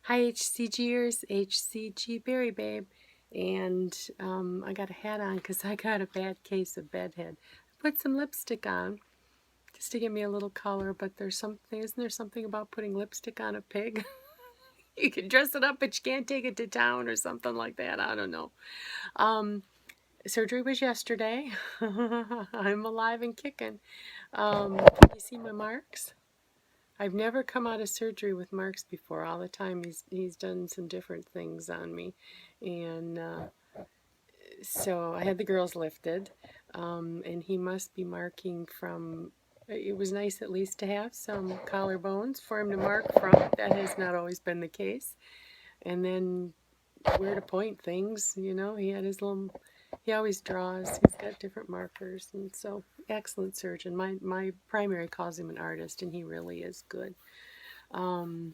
Hi HCGers, HCG Berry Babe, and I got a hat on because I got a bad case of bedhead. I put some lipstick on just to give me a little color, but there's something, isn't there something about putting lipstick on a pig? You can dress it up, but you can't take it to town or something like that. I don't know. Surgery was yesterday. I'm alive and kicking. You see my marks? I've never come out of surgery with marks before. All the time he's done some different things on me, and so I had the girls lifted, and he must be marking from. It was nice at least to have some collarbones for him to mark from. That has not always been the case. And then where to point things, he had his little. He always draws. He's got different markers, and so excellent surgeon. My primary calls him an artist, and he really is good. Um,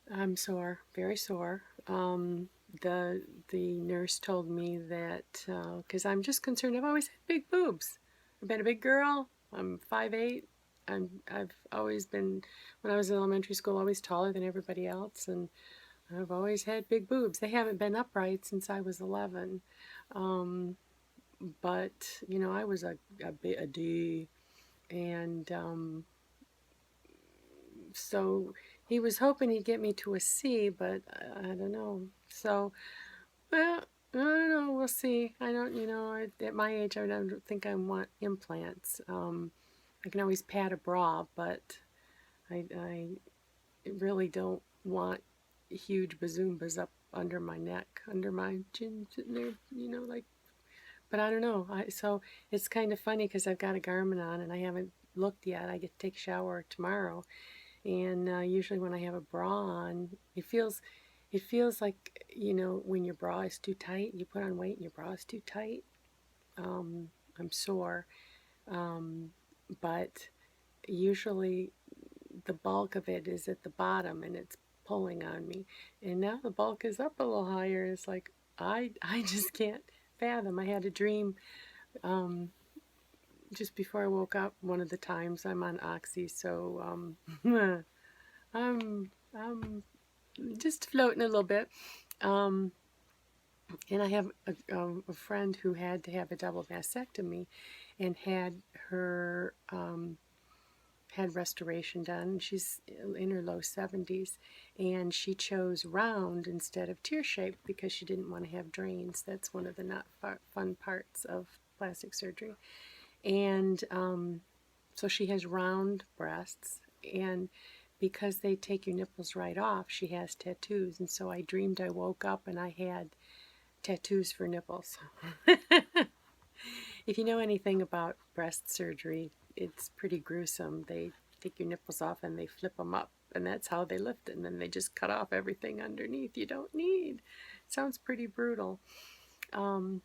I'm sore, very sore. The nurse told me that because I'm just concerned. I've always had big boobs. I've been a big girl. I'm 5'8". I've always been, when I was in elementary school, always taller than everybody else, and I've always had big boobs. They haven't been upright since I was 11. But I was a D, and so he was hoping he'd get me to a C, but I don't know. So, well, I don't know. We'll see. I don't, at my age, I don't think I want implants. I can always pad a bra, but I really don't want huge bazoombas up under my neck, under my chin, sitting there, like. But I don't know. So it's kind of funny because I've got a garment on and I haven't looked yet. I get to take a shower tomorrow. And usually when I have a bra on, it feels like, when your bra is too tight, you put on weight and your bra is too tight. I'm sore, um, but usually the bulk of it is at the bottom and it's pulling on me. And now the bulk is up a little higher. It's like I just can't fathom. I had a dream um, just before I woke up. One of the times I'm on Oxy, so I'm just floating a little bit. Um, and I have a friend who had to have a double mastectomy and had her had restoration done. She's in her low 70s, and she chose round instead of tear shaped because she didn't want to have drains. That's one of the not fun parts of plastic surgery. And so she has round breasts, and because they take your nipples right off, she has tattoos. And so I dreamed I woke up and I had tattoos for nipples. If you know anything about breast surgery, it's pretty gruesome. They take your nipples off and they flip them up, and that's how they lift it. And then they just cut off everything underneath you don't need. Sounds pretty brutal. Um,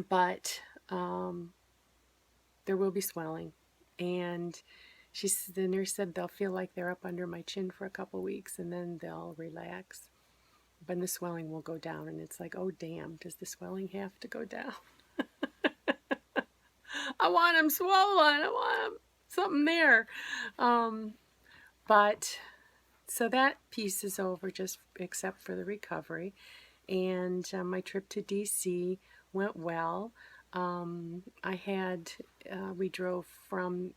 but there will be swelling. And the nurse said they'll feel like they're up under my chin for a couple weeks and then they'll relax. But the swelling will go down, and it's like, oh damn, does the swelling have to go down? I want them swollen. I want them something there. Um, but so that piece is over, just except for the recovery. And my trip to DC went well. We drove from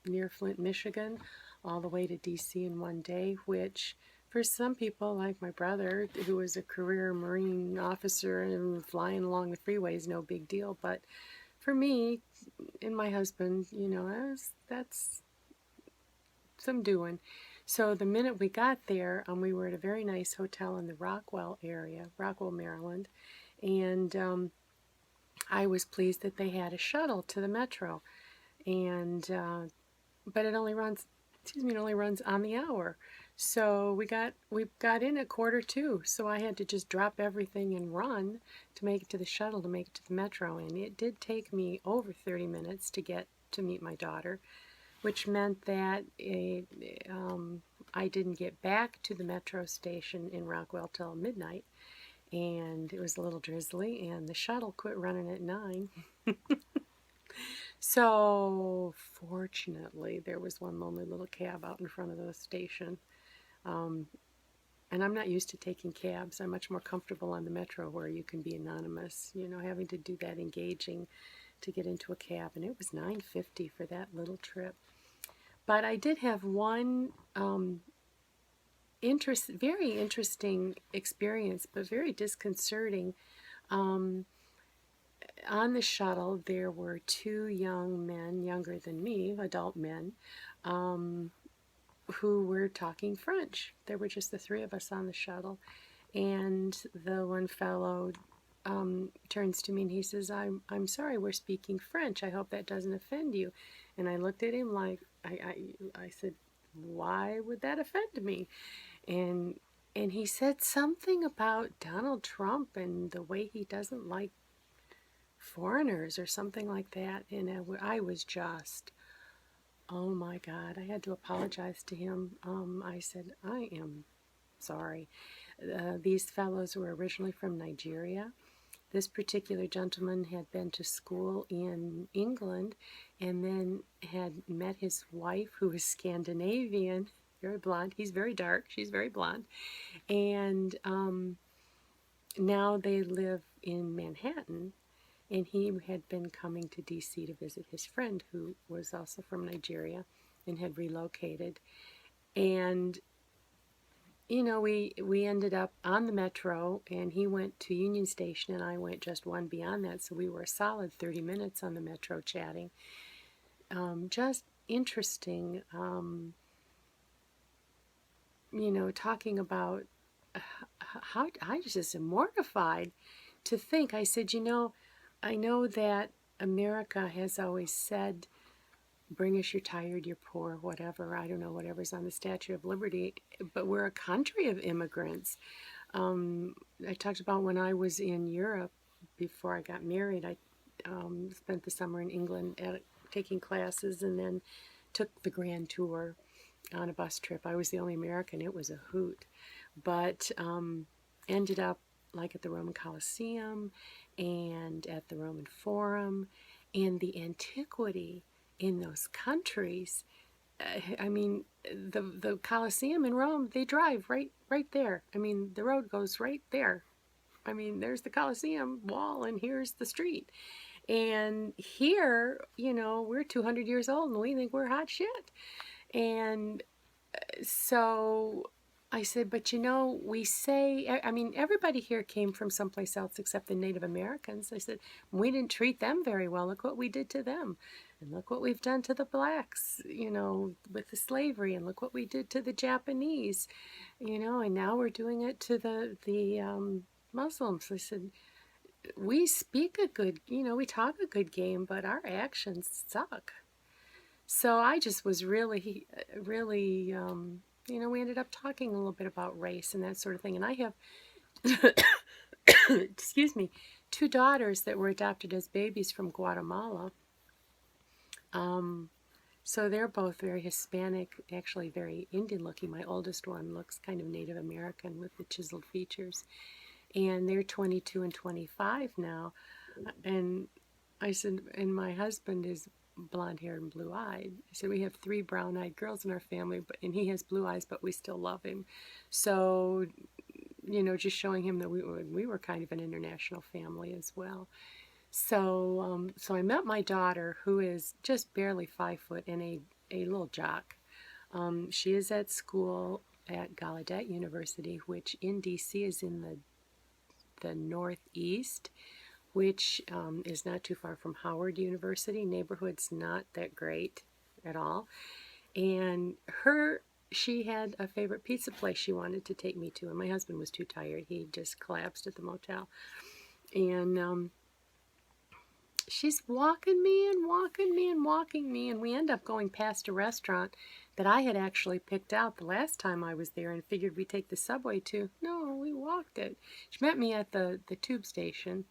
near Flint, Michigan, all the way to DC in one day, which for some people, like my brother, who was a career Marine officer and flying along the freeway, is no big deal. But for me and my husband, that's some doing. So the minute we got there, we were at a very nice hotel in the Rockwell area, Rockwell, Maryland, and I was pleased that they had a shuttle to the metro, and but it only runs, it only runs on the hour. So we got in at 1:45, so I had to just drop everything and run to make it to the shuttle, to make it to the metro, and it did take me over 30 minutes to get to meet my daughter, which meant that I didn't get back to the metro station in Rockwell till midnight, and it was a little drizzly, and the shuttle quit running at 9. So fortunately, there was one lonely little cab out in front of the station. Um, and I'm not used to taking cabs. I'm much more comfortable on the metro where you can be anonymous, you know, having to do that engaging to get into a cab. And it was $9.50 for that little trip. But I did have one very interesting experience, but very disconcerting. Um, on the shuttle, there were two young men, younger than me, adult men, um, who were talking French. There were just the three of us on the shuttle. And the one fellow turns to me and he says, I'm sorry, we're speaking French. I hope that doesn't offend you. And I looked at him like, I said, why would that offend me? And and he said something about Donald Trump and the way he doesn't like foreigners or something like that. And I was just, oh my God, I had to apologize to him. I said, I am sorry. These fellows were originally from Nigeria. This particular gentleman had been to school in England and then had met his wife, who was Scandinavian, very blonde. He's very dark, she's very blonde. And now they live in Manhattan. And he had been coming to DC to visit his friend, who was also from Nigeria and had relocated. And you know, we ended up on the metro, and he went to Union Station, and I went just one beyond that. So we were a solid 30 minutes on the metro chatting. Just interesting, you know, talking about how I was just mortified to think. I said, you know, I know that America has always said, bring us your tired, your poor, whatever. I don't know, whatever's on the Statue of Liberty, but we're a country of immigrants. I talked about when I was in Europe before I got married. I spent the summer in England taking classes and then took the grand tour on a bus trip. I was the only American. It was a hoot. But ended up like at the Roman Colosseum and at the Roman Forum, and the antiquity in those countries. I mean, the Colosseum in Rome, they drive right there. I mean, the road goes right there. I mean, there's the Colosseum wall, and here's the street. And here, you know, we're 200 years old, and we think we're hot shit. And so I said, but you know, we say, I mean, everybody here came from someplace else except the Native Americans. I said, we didn't treat them very well. Look what we did to them. And look what we've done to the blacks, you know, with the slavery. And look what we did to the Japanese, you know, and now we're doing it to the Muslims. I said, we speak a good, you know, we talk a good game, but our actions suck. So I just was really, you know, we ended up talking a little bit about race and that sort of thing. And I have, excuse me, two daughters that were adopted as babies from Guatemala. So they're both very Hispanic, actually very Indian looking. My oldest one looks kind of Native American with the chiseled features. And they're 22 and 25 now. And I said, and my husband is blonde haired and blue eyed. I said, we have three brown eyed girls in our family, and he has blue eyes, but we still love him. So, you know, just showing him that we were kind of an international family as well. So I met my daughter, who is just barely 5 foot and a little jock. She is at school at Gallaudet University, which in DC is in the northeast, which is not too far from Howard University. Neighborhood's not that great at all. And she had a favorite pizza place she wanted to take me to, and my husband was too tired. He just collapsed at the motel. And she's walking me and walking me and walking me, and we end up going past a restaurant that I had actually picked out the last time I was there and figured we'd take the subway to. No, we walked it. She met me at the tube station.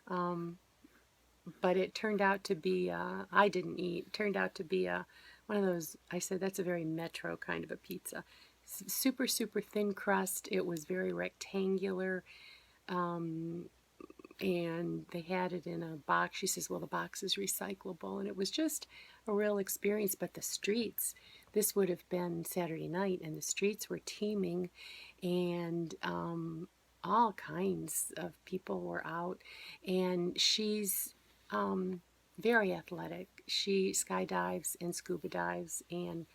But it turned out to be, I didn't eat, it turned out to be one of those, I said, that's a very metro kind of a pizza. Super, super thin crust. It was very rectangular. And they had it in a box. She says, well, the box is recyclable. And it was just a real experience. But the streets, this would have been Saturday night, and the streets were teeming, and all kinds of people were out. And she's very athletic. She skydives and scuba dives and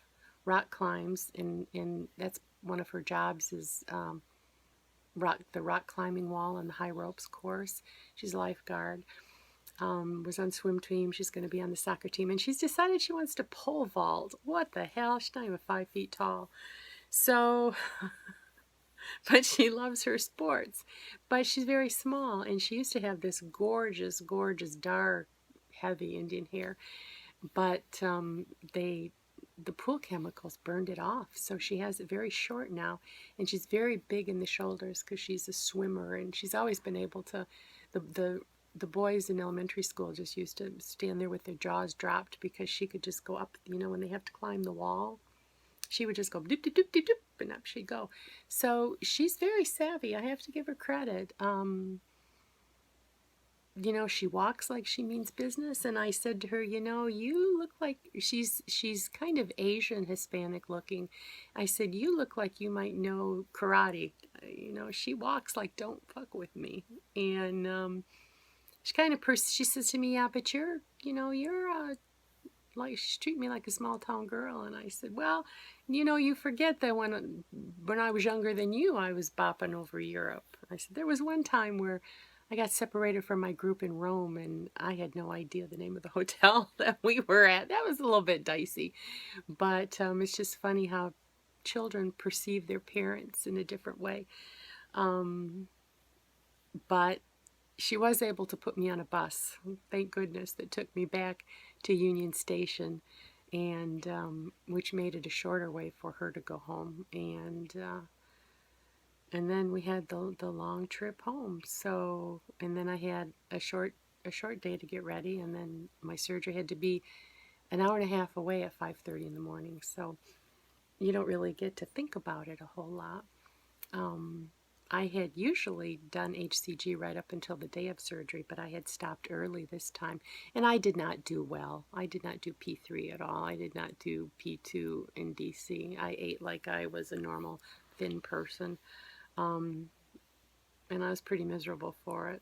rock climbs, and that's one of her jobs is the rock climbing wall and the high ropes course. She's a lifeguard. Was on swim team. She's going to be on the soccer team, and she's decided she wants to pole vault. What the hell? She's not even 5 feet tall. So, but she loves her sports. But she's very small, and she used to have this gorgeous, gorgeous, dark, heavy Indian hair. But the pool chemicals burned it off, so she has it very short now, and she's very big in the shoulders because she's a swimmer, and she's always been able to. The boys in elementary school just used to stand there with their jaws dropped because she could just go up, when they have to climb the wall. She would just go doop, doop, doop, doop, doop, and up she'd go. So she's very savvy. I have to give her credit. She walks like she means business. And I said to her, you look like she's kind of Asian, Hispanic looking. I said, you look like you might know karate. She walks like, don't fuck with me. And she says to me, yeah, but you're like, she's treating me like a small town girl. And I said, well, you forget that when I was younger than you, I was bopping over Europe. I said, there was one time where I got separated from my group in Rome, and I had no idea the name of the hotel that we were at. That was a little bit dicey. But it's just funny how children perceive their parents in a different way. But she was able to put me on a bus, thank goodness, that took me back to Union Station, and which made it a shorter way for her to go home. And then we had the long trip home. So, and then I had a short day to get ready, and then my surgery had to be an hour and a half away at 5:30 in the morning. So you don't really get to think about it a whole lot. I had usually done HCG right up until the day of surgery, but I had stopped early this time, and I did not do well. I did not do P3 at all. I did not do P2 in DC. I ate like I was a normal thin person, and I was pretty miserable for it.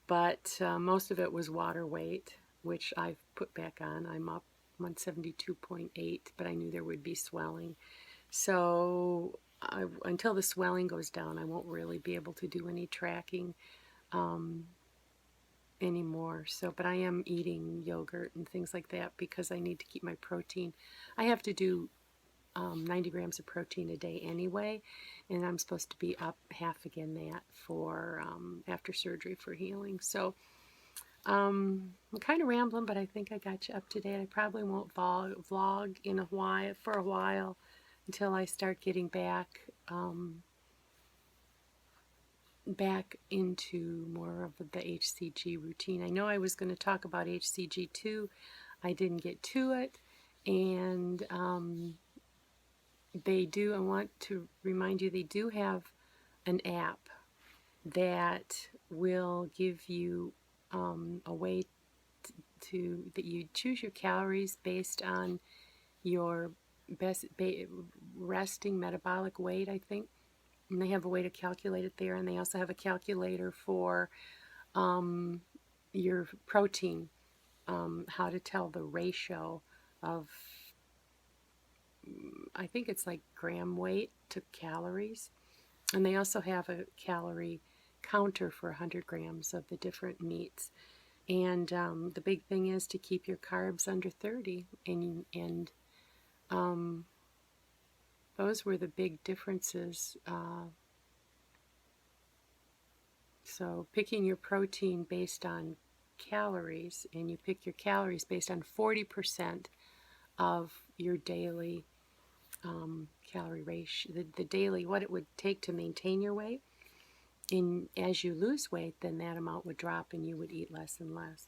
But most of it was water weight, which I've put back on. I'm up 172.8, but I knew there would be swelling. So until the swelling goes down, I won't really be able to do any tracking anymore. But I am eating yogurt and things like that because I need to keep my protein. I have to do 90 grams of protein a day anyway, and I'm supposed to be up half again that for after surgery for healing. So I'm kind of rambling, but I think I got you up to date. I probably won't vlog for a while until I start getting back into more of the HCG routine. I know I was going to talk about HCG too. I didn't get to it, and I want to remind you, they do have an app that will give you a way that you choose your calories based on your best resting metabolic weight, I think. And they have a way to calculate it there, and they also have a calculator for your protein, how to tell the ratio of, I think it's like gram weight to calories. And they also have a calorie counter for 100 grams of the different meats. And the big thing is to keep your carbs under 30. And those were the big differences. So picking your protein based on calories, and you pick your calories based on 40% of your daily calorie ratio, the daily, what it would take to maintain your weight. And as you lose weight, then that amount would drop and you would eat less and less.